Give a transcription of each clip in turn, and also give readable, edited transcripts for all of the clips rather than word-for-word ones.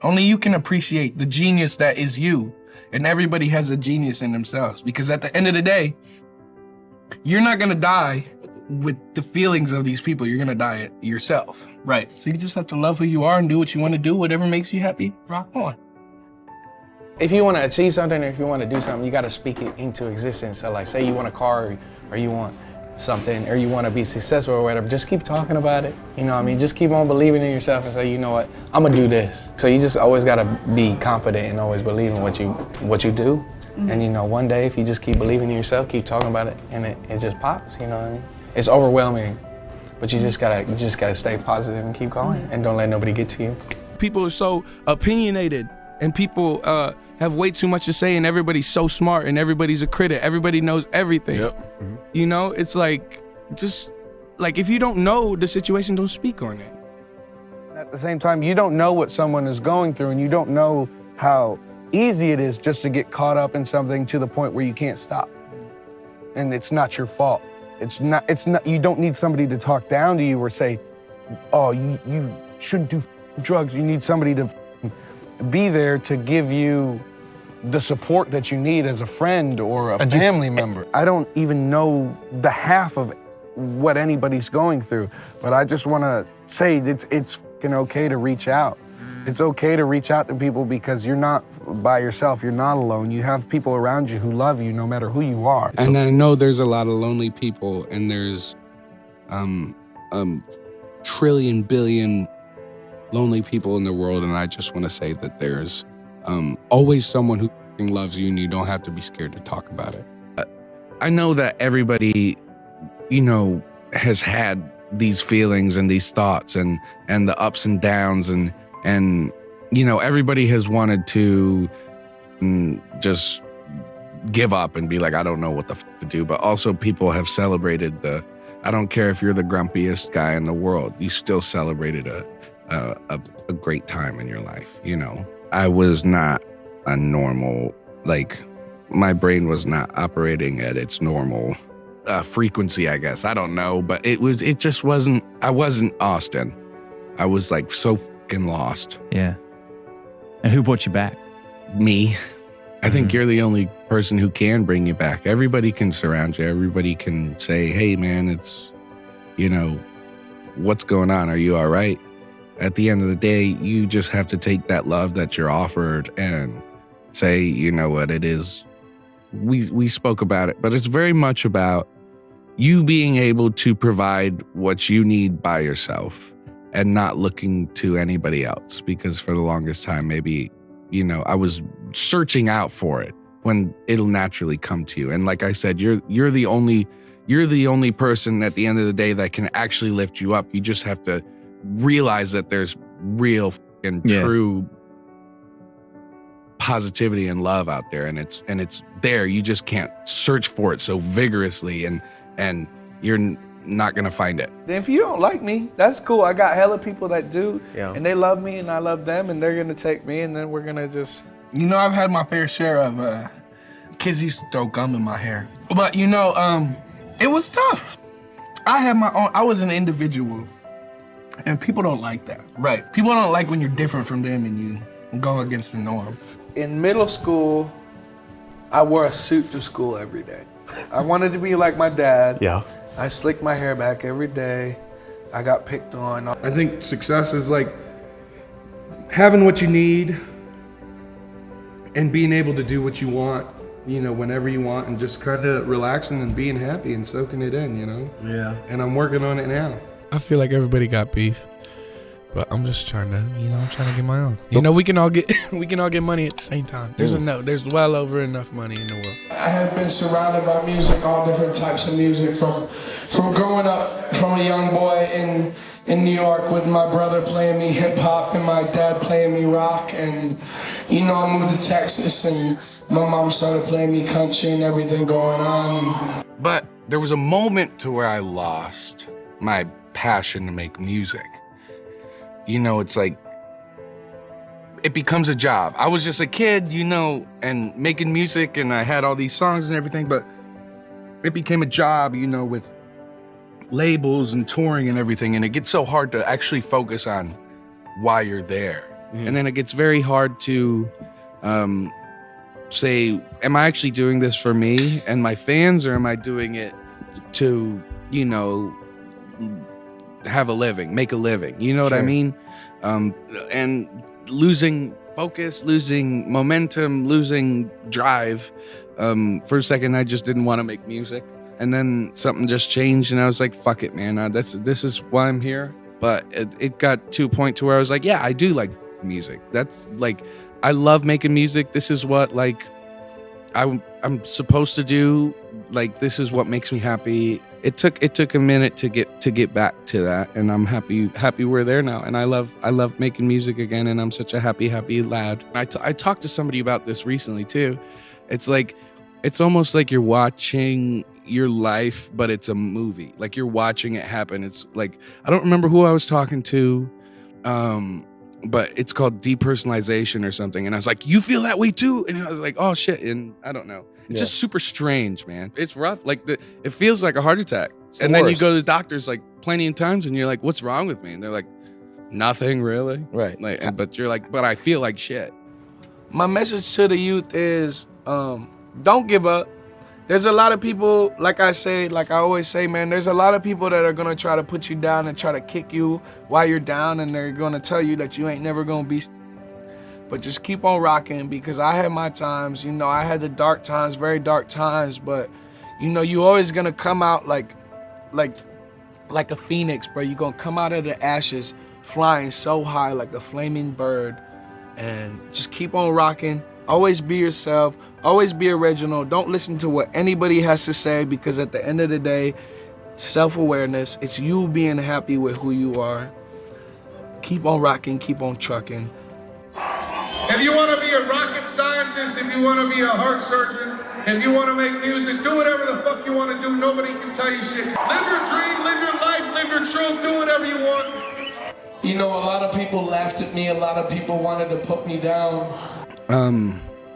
Only you can appreciate the genius that is you. And everybody has a genius in themselves. Because at the end of the day, you're not gonna die with the feelings of these people. You're gonna die yourself. Right. So you just have to love who you are and do what you want to do. Whatever makes you happy, rock on. If you want to achieve something, or if you want to do something, you got to speak it into existence. So like, say you want a car, or you want something, or you want to be successful or whatever, just keep talking about it. You know what I mean? Just keep on believing in yourself and say, you know what, I'm gonna do this. So you just always got to be confident and always believe in what you do. And you know, one day if you just keep believing in yourself, keep talking about it, and it just pops, you know what I mean? It's overwhelming, but you just gotta stay positive and keep going, and don't let nobody get to you. People are so opinionated, and people have way too much to say, and everybody's so smart, and everybody's a critic. Everybody knows everything. Yep. Mm-hmm. You know, it's like, just like, if you don't know the situation, don't speak on it. At the same time, you don't know what someone is going through, and you don't know how easy it is just to get caught up in something to the point where you can't stop. And it's not your fault. It's not, you don't need somebody to talk down to you or say, oh, you shouldn't do drugs. You need somebody to be there to give you the support that you need as a friend or a family member. I don't even know the half of what anybody's going through, but I just want to say it's fucking okay to reach out. It's okay to reach out to people because you're not by yourself. You're not alone. You have people around you who love you no matter who you are. And I know there's a lot of lonely people, and there's trillion billion lonely people in the world, and I just want to say that there's always someone who loves you, and you don't have to be scared to talk about it. I know that everybody, you know, has had these feelings and these thoughts and the ups and downs, and you know, everybody has wanted to just give up and be like, I don't know what the f to do. But also people have celebrated I don't care if you're the grumpiest guy in the world, you still celebrated a great time in your life, you know. I was not a normal, like, my brain was not operating at its normal frequency, I guess. I don't know, but I wasn't Austin. I was like so fucking lost. Yeah. And who brought you back? Me. I think you're the only person who can bring you back. Everybody can surround you. Everybody can say, hey man, it's, you know, what's going on? Are you all right? At the end of the day, you just have to take that love that you're offered and say, you know what, it is. We spoke about it, but it's very much about you being able to provide what you need by yourself and not looking to anybody else. Because for the longest time, maybe, you know, I was searching out for it when it'll naturally come to you. And like I said, you're the only person at the end of the day that can actually lift you up. You just have to realize that there's real and true positivity and love out there, and it's there. You just can't search for it so vigorously, and you're not gonna find it. If you don't like me, that's cool. I got hella people that do, and they love me and I love them, and they're gonna take me, and then we're gonna just... You know, I've had my fair share of kids used to throw gum in my hair. But you know, it was tough. I had my own, I was an individual, and people don't like that. Right. People don't like when you're different from them and you go against the norm. In middle school, I wore a suit to school every day. I wanted to be like my dad. Yeah. I slicked my hair back every day. I got picked on. I think success is like having what you need and being able to do what you want, you know, whenever you want, and just kind of relaxing and being happy and soaking it in, you know? Yeah. And I'm working on it now. I feel like everybody got beef, but I'm just trying to, you know, I'm trying to get my own. You know, we can all get money at the same time. There's well over enough money in the world. I have been surrounded by music, all different types of music, from growing up from a young boy in New York with my brother playing me hip hop and my dad playing me rock, and you know, I moved to Texas and my mom started playing me country and everything going on. But there was a moment to where I lost my passion to make music. You know, it's like, it becomes a job. I was just a kid, you know, and making music, and I had all these songs and everything, but it became a job, you know, with labels and touring and everything, and it gets so hard to actually focus on why you're there. And then it gets very hard to say, am I actually doing this for me and my fans, or am I doing it to, you know, have a living, make a living? You know what I mean? And losing focus, losing momentum, losing drive. For a second, I just didn't want to make music. And then something just changed, and I was like, fuck it, man. This is why I'm here. But it got to a point to where I was like, yeah, I do like music. That's like, I love making music. This is what like I'm supposed to do. Like, this is what makes me happy. It took a minute to get back to that, and I'm happy we're there now. And I love making music again, and I'm such a happy lad. I talked to somebody about this recently too. It's like, it's almost like you're watching your life, but it's a movie. Like, you're watching it happen. It's like, I don't remember who I was talking to, but it's called depersonalization or something. And I was like, you feel that way too? And I was like, oh shit. And I don't know. It's just super strange, man. It's rough. Like, it feels like a heart attack. And then you go to the doctors like plenty of times, and you're like, what's wrong with me? And they're like, nothing really. Right. Like, but you're like, but I feel like shit. My message to the youth is, don't give up. There's a lot of people, like I always say, man, there's a lot of people that are gonna try to put you down and try to kick you while you're down, and they're gonna tell you that you ain't never gonna be. But just keep on rocking, because I had my times, you know, I had the dark times, very dark times, but you know, you always gonna come out like a phoenix, bro. You're gonna come out of the ashes flying so high like a flaming bird, and just keep on rocking. Always be yourself. Always be original. Don't listen to what anybody has to say, because at the end of the day, self-awareness, it's you being happy with who you are. Keep on rocking. Keep on trucking. If you want to be a rocket scientist, if you want to be a heart surgeon, if you want to make music, do whatever the fuck you want to do. Nobody can tell you shit. Live your dream, live your life, live your truth, do whatever you want. You know, a lot of people laughed at me. A lot of people wanted to put me down.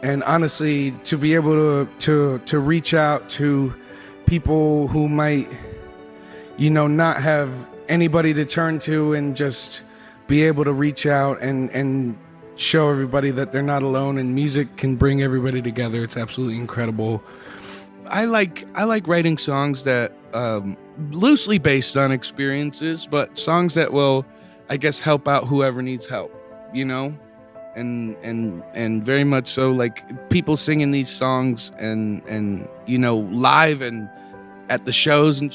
And honestly, to be able to reach out to people who might, you know, not have anybody to turn to, and just be able to reach out and show everybody that they're not alone, and music can bring everybody together. It's absolutely incredible. I like writing songs that loosely based on experiences, but songs that will, I guess, help out whoever needs help, you know? And very much so, like, people singing these songs and you know, live and at the shows, and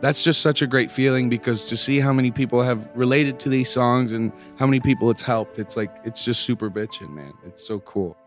that's just such a great feeling, because to see how many people have related to these songs and how many people it's helped, it's like, it's just super bitchin', man. It's so cool.